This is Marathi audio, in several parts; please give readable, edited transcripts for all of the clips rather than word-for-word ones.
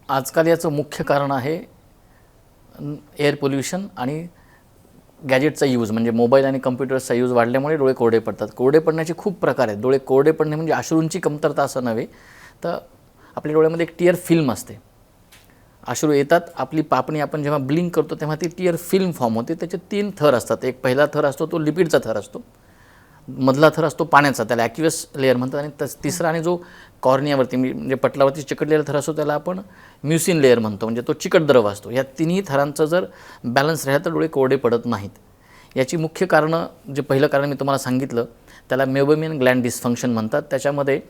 आजकाल याचं मुख्य कारण आहे एअर पोल्युशन आणि गॅजेटचा यूज, म्हणजे मोबाईल आणि कम्प्युटर्सचा यूज वाढल्यामुळे डोळे कोरडे पडतात. कोरडे पडण्याचे खूप प्रकार आहेत. डोळे कोरडे पडणे म्हणजे अश्रूंची कमतरता असं नव्हे, तर आपल्या डोळ्यामध्ये एक टियर फिल्म असते. अश्रू येतात, आपली पापणी आपण जेव्हा ब्लिंक करतो तेव्हा ती टियर फिल्म फॉर्म होते. त्याचे 3 थर असतात. एक पहिला थर असतो तो लिपिडचा थर असतो, मधला थर असतो पाण्याचा, त्याला ॲक्वियस लेअर म्हणतात, आणि तिसरा आणि जो कॉर्नियावरती म्हणजे पटलावरती चिकटलेला थर असतो त्याला आपण म्युसिन लेअर म्हणतो, म्हणजे तो चिकट द्रव असतो. या तिन्ही थरांचं जर बॅलन्स राहिलं तर डोळे कोरडे पडत नाहीत. याची मुख्य कारणं, जे पहिलं कारण मी तुम्हाला सांगितलं त्याला मेबोमियन ग्लँड डिस्फंक्शन म्हणतात. त्याच्यामध्ये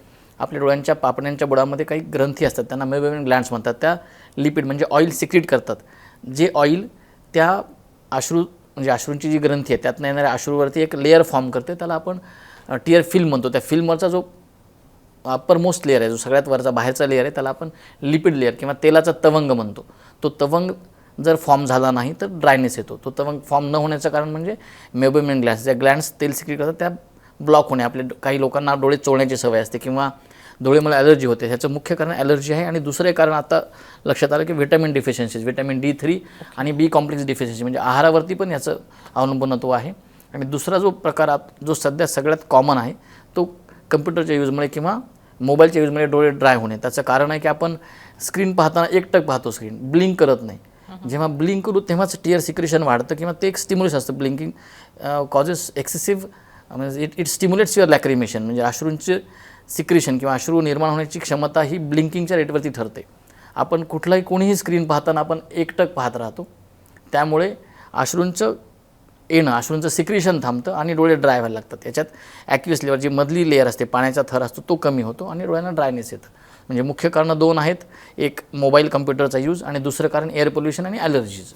आपल्या डोळ्यांच्या पापण्यांच्या बुडामध्ये काही ग्रंथी असतात, त्यांना मेबोमियन ग्लँड्स म्हणतात. त्या लिपिड म्हणजे ऑइल सिक्रीट करतात. जे ऑइल त्या म्हणजे अश्रूंची जी ग्रंथी आहे त्यातनं येणाऱ्या अश्रूवरती एक लेअर फॉर्म करते, त्याला आपण टियर फिल्म म्हणतो. त्या फिल्मवरचा जो अप्परमोस्ट लेअर आहे, जो सगळ्यात वरचा बाहेरचा लेअर आहे, त्याला आपण लिपिड लेअर किंवा तेलाचा तवंग म्हणतो. तो तवंग जर फॉर्म झाला नाही तर ड्रायनेस येतो. तो तवंग फॉर्म न होण्याचं कारण म्हणजे मेबोमियन ग्लँड्स, ज्या ग्लँड्स तेल सिक्रीट करतात त्या ब्लॉक होणे. आपले काही लोकांना डोळे चोळण्याची सवय असते किंवा डोळेमुळे ॲलर्जी होते, ह्याचं मुख्य कारण ॲलर्जी आहे. आणि दुसरं कारण आता लक्षात आलं की व्हिटॅमिन डिफिशियन्सीज, व्हिटॅमिन D3 आणि बी कॉम्प्लेक्स डिफिशियन्सी, म्हणजे आहारावरती पण याचं अवलंबनत्व आहे. आणि दुसरा जो प्रकार जो सध्या सगळ्यात कॉमन आहे तो कम्प्युटरच्या यूजमुळे किंवा मोबाईलच्या यूजमुळे डोळे ड्राय होणे. त्याचं कारण आहे की आपण स्क्रीन पाहताना एकटक पाहतो, स्क्रीन ब्लिंक करत नाही. जेव्हा ब्लिंक करू तेव्हाच टियर सिक्रेशन वाढतं किंवा ते एक स्टिम्युलस असतं. ब्लिंकिंग कॉजेस एक्सेसिव्ह, म्हणजे इट स्टिम्युलेट्स युअर लॅक्रिमेशन, म्हणजे अश्रूंचे सिक्रेशन किंवा अश्रू निर्माण होण्याची क्षमता ही ब्लिंकिंगच्या रेटवरती ठरते. आपण कोणीही स्क्रीन पाहताना आपण एकटक पाहत राहतो, त्यामुळे अश्रूंचं सिक्रेशन थांबतं आणि डोळे ड्राय व्हायला लागतात. याच्यात ॲक्वियस लेअर, जी मधली लेअर असते, पाण्याचा थर असतो, तो कमी होतो आणि डोळ्यांना ड्रायनेस येतं. म्हणजे मुख्य कारणं 2 आहेत, एक मोबाईल कम्प्युटरचा यूज आणि दुसरं कारण एअर पोल्युशन आणि ॲलर्जीज.